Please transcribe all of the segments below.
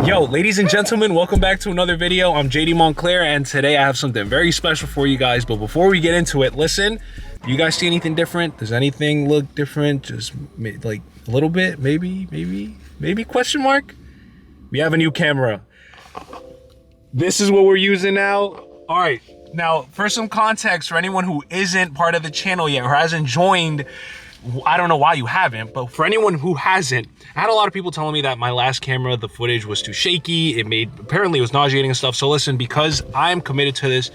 Yo, ladies and gentlemen, welcome back to another video. I'm 𝔓𝔯𝔬𝔳𝔉, and today I have something very special for you guys. But before we get into it, listen, do you guys see anything different? Does anything look different? Just like a little bit, maybe, question mark? We have a new camera. This is what we're using now. All right, now for some context, for anyone who isn't part of the channel yet or hasn't joined, I don't know why you haven't, but for anyone who hasn't, I had a lot of people telling me that my last camera, the footage was too shaky. Apparently it was nauseating and stuff. So listen, because I'm committed to this,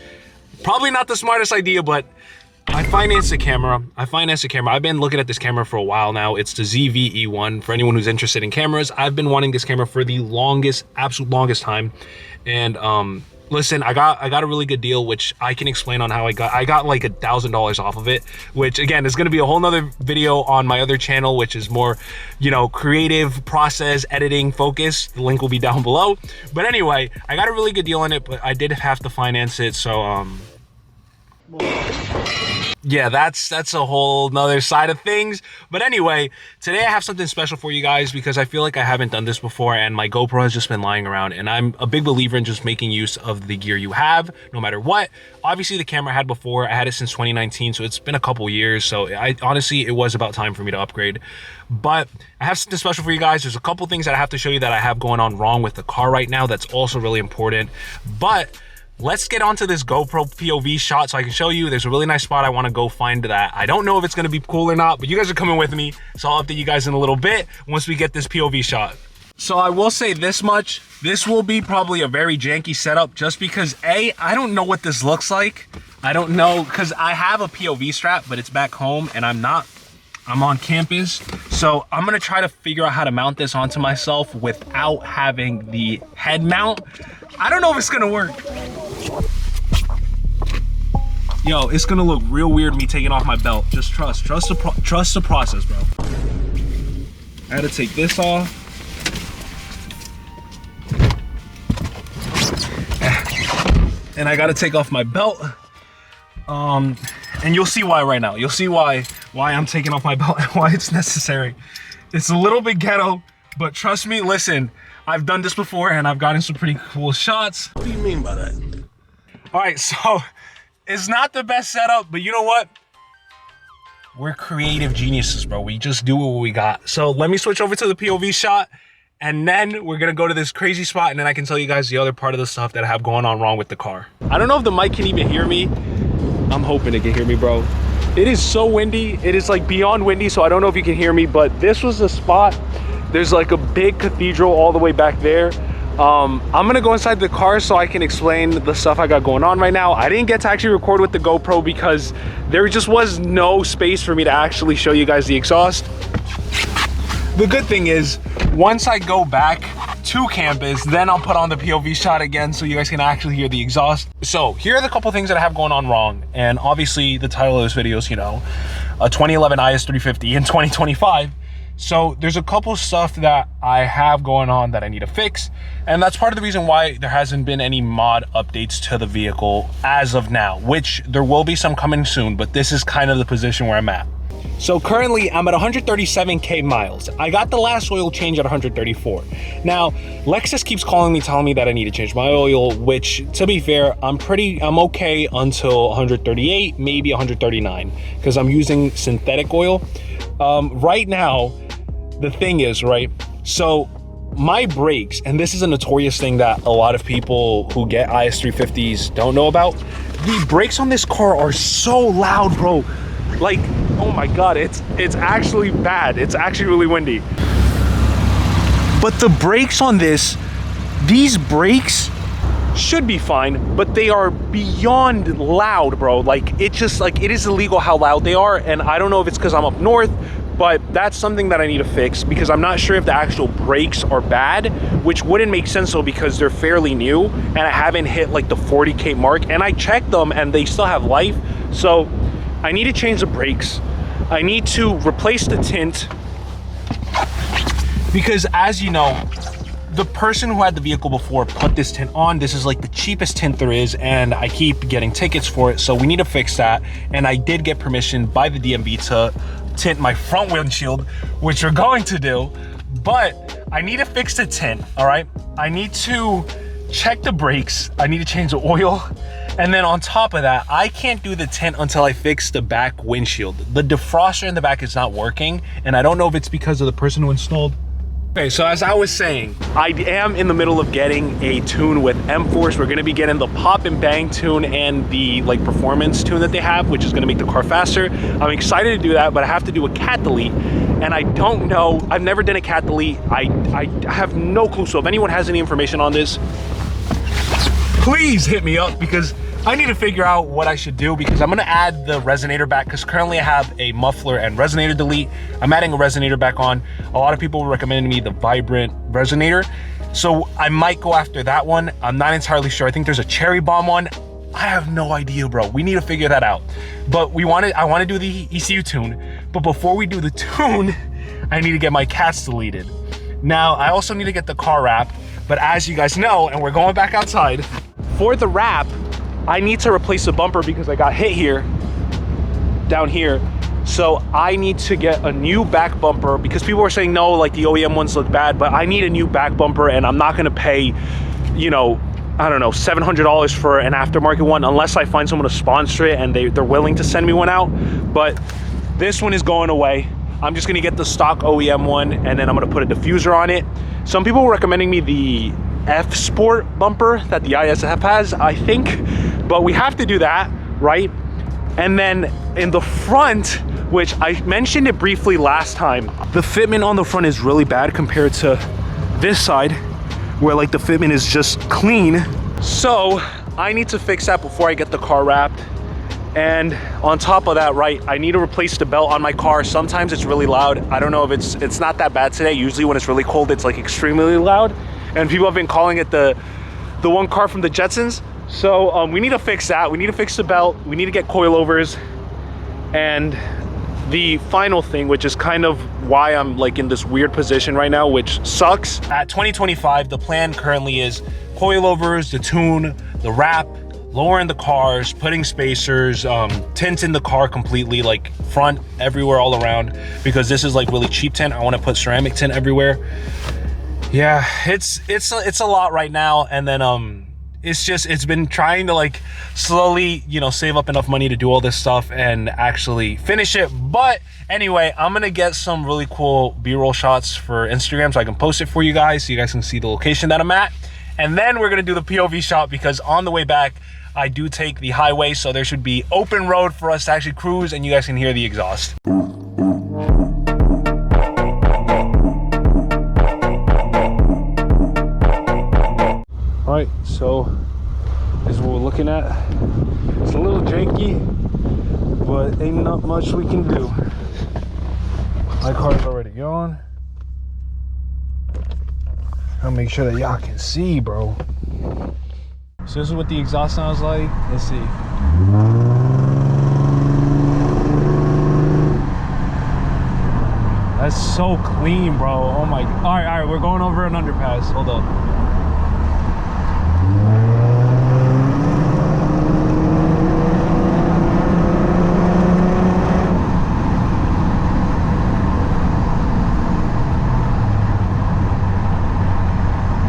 probably not the smartest idea, but I financed a camera. I've been looking at this camera for a while now. It's the ZV-E1. For anyone who's interested in cameras, I've been wanting this camera for the absolute longest time. And listen, I got a really good deal, which I can explain on how I got like $1,000 off of it, which again is going to be a whole nother video on my other channel, which is more, you know, creative process editing focus. The link will be down below. But anyway, I got a really good deal on it, but I did have to finance it. So yeah, that's a whole nother side of things. But anyway, today I have something special for you guys because I feel like I haven't done this before and my GoPro has just been lying around, and I'm a big believer in just making use of the gear you have, no matter what. Obviously the camera I had before, I had it since 2019, so it's been a couple years. So honestly, it was about time for me to upgrade. But I have something special for you guys. There's a couple things that I have to show you that I have going on wrong with the car right now. That's also really important. But let's get onto this GoPro POV shot so I can show you. There's a really nice spot I want to go find that. I don't know if it's going to be cool or not, but you guys are coming with me. So I'll update you guys in a little bit once we get this POV shot. So I will say this much. This will be probably a very janky setup just because I don't know what this looks like. I don't know, because I have a POV strap, but it's back home and I'm on campus. So I'm going to try to figure out how to mount this onto myself without having the head mount. I don't know if it's going to work. Yo, it's gonna look real weird me taking off my belt. Just trust the process, bro. I had to take this off. And I gotta take off my belt. And you'll see why right now. You'll see why I'm taking off my belt and why it's necessary. It's a little bit ghetto, but trust me, listen, I've done this before and I've gotten some pretty cool shots. What do you mean by that? All right, so it's not the best setup, but you know what? We're creative geniuses, bro. We just do what we got. So let me switch over to the POV shot, and then we're gonna go to this crazy spot, and then I can tell you guys the other part of the stuff that I have going on wrong with the car. I don't know if the mic can even hear me. I'm hoping it can hear me, bro. It is so windy. It is like beyond windy, so I don't know if you can hear me, but this was the spot. There's like a big cathedral all the way back there. I'm gonna go inside the car so I can explain the stuff I got going on right now. I didn't get to actually record with the GoPro because there just was no space for me to actually show you guys the exhaust. The good thing is, once I go back to campus, then I'll put on the POV shot again so you guys can actually hear the exhaust. So here are the couple things that I have going on wrong. And obviously the title of this video is, you know, a 2011 IS350 in 2025. So there's a couple stuff that I have going on that I need to fix. And that's part of the reason why there hasn't been any mod updates to the vehicle as of now, which there will be some coming soon, but this is kind of the position where I'm at. So currently I'm at 137K miles. I got the last oil change at 134. Now, Lexus keeps calling me, telling me that I need to change my oil, which to be fair, I'm okay until 138, maybe 139, because I'm using synthetic oil. Right now, the thing is, right, so my brakes, and this is a notorious thing that a lot of people who get IS350s don't know about, the brakes on this car are so loud, bro. Like, oh my God, it's actually bad. It's actually really windy. But the brakes on these brakes should be fine, but they are beyond loud, bro. Like, it is illegal how loud they are, and I don't know if it's because I'm up north, but that's something that I need to fix because I'm not sure if the actual brakes are bad, which wouldn't make sense though because they're fairly new and I haven't hit like the 40K mark, and I checked them and they still have life. So I need to change the brakes. I need to replace the tint because, as you know, the person who had the vehicle before put this tint on. This is like the cheapest tint there is, and I keep getting tickets for it, so we need to fix that. And I did get permission by the DMV to tint my front windshield, which we're going to do. But I need to fix the tint, all right? I need to check the brakes. I need to change the oil. And then on top of that, I can't do the tint until I fix the back windshield. The defroster in the back is not working, and I don't know if it's because of the person who installed. Okay, so as I was saying, I am in the middle of getting a tune with M-Force. We're gonna be getting the pop and bang tune and the like performance tune that they have, which is gonna make the car faster. I'm excited to do that, but I have to do a cat delete. And I don't know, I've never done a cat delete. I have no clue. So if anyone has any information on this, please hit me up, because I need to figure out what I should do, because I'm gonna add the resonator back, because currently I have a muffler and resonator delete. I'm adding a resonator back on. A lot of people recommended me the vibrant resonator, so I might go after that one. I'm not entirely sure. I think there's a cherry bomb one. I have no idea, bro. We need to figure that out. But I want to do the ECU tune, but before we do the tune, I need to get my cats deleted. Now, I also need to get the car wrapped, but as you guys know, and we're going back outside, for the wrap, I need to replace the bumper because I got hit here, down here. So I need to get a new back bumper, because people are saying, no, like the OEM ones look bad, but I need a new back bumper, and I'm not gonna pay, you know, I don't know, $700 for an aftermarket one, unless I find someone to sponsor it and they're willing to send me one out. But this one is going away. I'm just gonna get the stock OEM one, and then I'm gonna put a diffuser on it. Some people were recommending me the F Sport bumper that the ISF has, I think, but we have to do that, right? And then in the front, which I mentioned it briefly last time, the fitment on the front is really bad compared to this side, where like the fitment is just clean. So I need to fix that before I get the car wrapped. And on top of that, right, I need to replace the belt on my car. Sometimes it's really loud. I don't know if it's not that bad today. Usually when it's really cold, it's like extremely loud. And people have been calling it the one car from the Jetsons. So we need to fix that. We need to fix the belt. We need to get coilovers. And the final thing, which is kind of why I'm like in this weird position right now, which sucks. At 2025, the plan currently is coilovers, the tune, the wrap, lowering the cars, putting spacers, tinting the car completely, like front, everywhere, all around, because this is like really cheap tint. I want to put ceramic tint everywhere. Yeah, it's a lot right now. And then it's been trying to like slowly, you know, save up enough money to do all this stuff and actually finish it. But anyway, I'm gonna get some really cool B-roll shots for Instagram so I can post it for you guys, so you guys can see the location that I'm at. And then we're gonna do the POV shot, because on the way back I do take the highway, so there should be open road for us to actually cruise, and you guys can hear the exhaust. All right, so this is what we're looking at. It's a little janky, but ain't not much we can do. My car's already gone. I'll make sure that y'all can see, bro. So this is what the exhaust sounds like. Let's see. That's so clean, bro. Oh my. All right, we're going over an underpass. Hold up.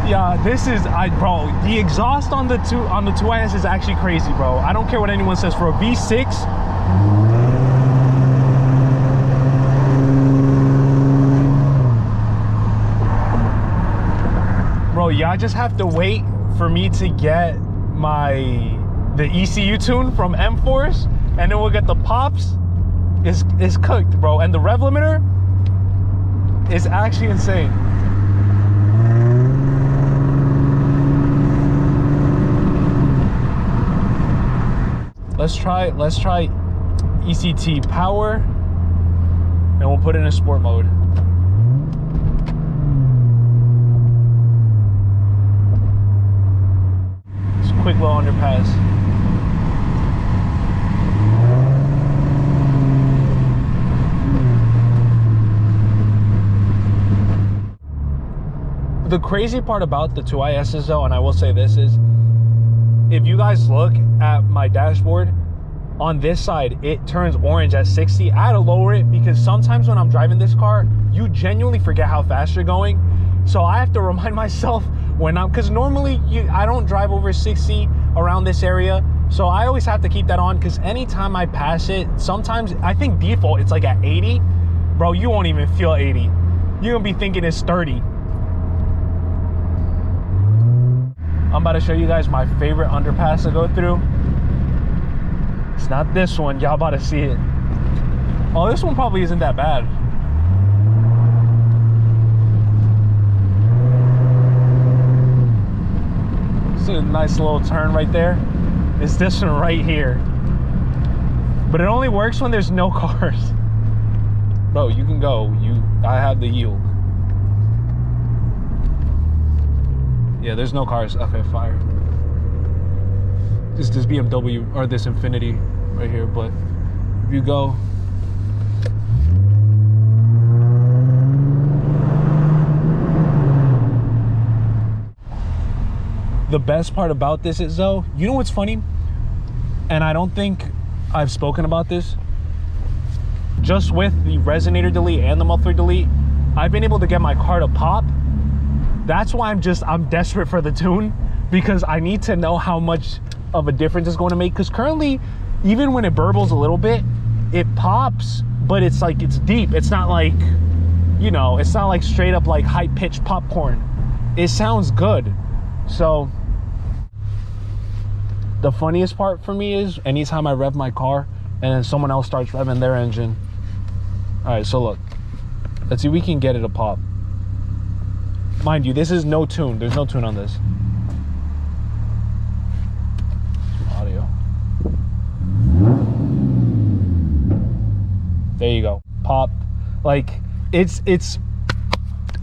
Yeah, this is, bro, the exhaust on the 2IS is actually crazy, bro. I don't care what anyone says. For a V6, bro, y'all just have to wait for me to get the ECU tune from M-Force, and then we'll get the pops. Is cooked, bro. And the rev limiter is actually insane. Let's try ECT power, and we'll put it in sport mode. Just a quick little underpass. The crazy part about the 2ISs though, and I will say this, is if you guys look at my dashboard, on this side, it turns orange at 60. I had to lower it because sometimes when I'm driving this car, you genuinely forget how fast you're going. So I have to remind myself when I'm, because normally I don't drive over 60 around this area. So I always have to keep that on, because anytime I pass it, sometimes I think default it's like at 80. Bro, you won't even feel 80. You're gonna be thinking it's 30. I'm about to show you guys my favorite underpass to go through. It's not this one, y'all about to see it. Oh, this one probably isn't that bad. See a nice little turn right there. It's this one right here. But it only works when there's no cars. Bro, you can go. I have the yield. Yeah, there's no cars. Okay, fire. Just this BMW or this Infinity right here, but if you go. The best part about this is though, you know what's funny? And I don't think I've spoken about this. Just with the resonator delete and the muffler delete, I've been able to get my car to pop. That's why I'm desperate for the tune, because I need to know how much of a difference it's going to make. Because currently, even when it burbles a little bit, it pops, but it's like, it's deep. It's not like, you know, it's not like straight up like high-pitched popcorn. It sounds good. So the funniest part for me is anytime I rev my car and then someone else starts revving their engine. All right, so look, let's see if we can get it to pop. Mind you, this is no tune. There's no tune on this. Some audio. There you go. Popped. Like, it's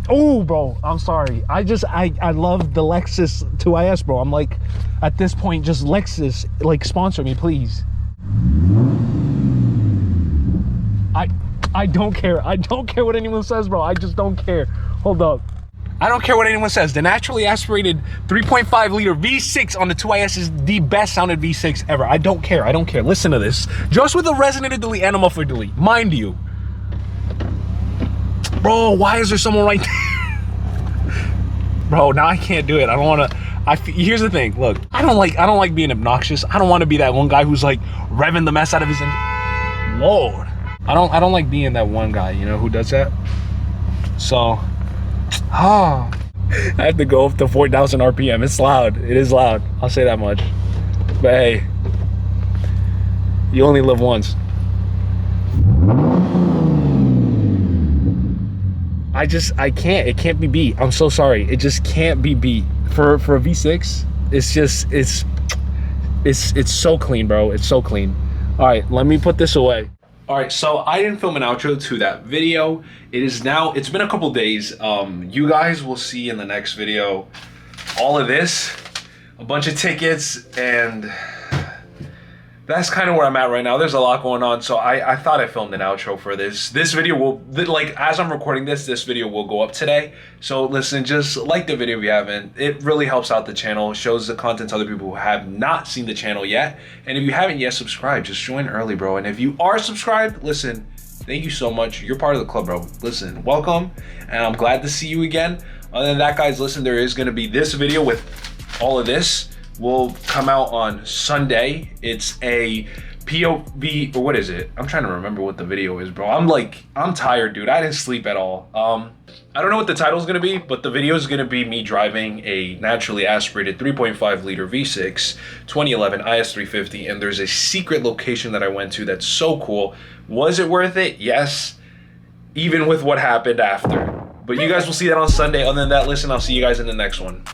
oh, bro, I'm sorry. I love the Lexus IS, bro. I'm like, at this point, just Lexus, like, sponsor me, please. I don't care. I don't care what anyone says, bro. I just don't care. Hold up. I don't care what anyone says. The naturally aspirated 3.5 liter V6 on the 2IS is the best sounded V6 ever. I don't care. I don't care. Listen to this. Just with a resonator delete and a muffler delete. Mind you. Bro, why is there someone right there? Bro, now I can't do it. I don't want to. Here's the thing. Look, I don't like being obnoxious. I don't want to be that one guy who's like revving the mess out of his engine. Lord. I don't like being that one guy, you know, who does that. So, I have to go up to 4,000 RPM. It's loud. It is loud. I'll say that much. But hey, you only live once. I can't. It can't be beat. I'm so sorry. It just can't be beat. For a V6, it's so clean, bro. It's so clean. All right, let me put this away. All right, so I didn't film an outro to that video. It's been a couple days. You guys will see in the next video all of this, a bunch of tickets, and that's kind of where I'm at right now. There's a lot going on, so I thought I filmed an outro for this. This video will, like, as I'm recording this video will go up today. So listen, just like the video if you haven't. It really helps out the channel, shows the content to other people who have not seen the channel yet. And if you haven't yet subscribed, just join early, bro. And if you are subscribed, listen, thank you so much. You're part of the club, bro. Listen, welcome, and I'm glad to see you again. Other than that, guys, listen, there is gonna be this video with all of this. Will come out on Sunday. It's a POV, or what is it? I'm trying to remember what the video is, bro. I'm tired, dude. I didn't sleep at all. I don't know what the title is gonna be, but the video is gonna be me driving a naturally aspirated 3.5 liter V6 2011 IS350, and there's a secret location that I went to that's so cool. Was it worth it? Yes, even with what happened after. But you guys will see that on Sunday. Other than that, listen, I'll see you guys in the next one.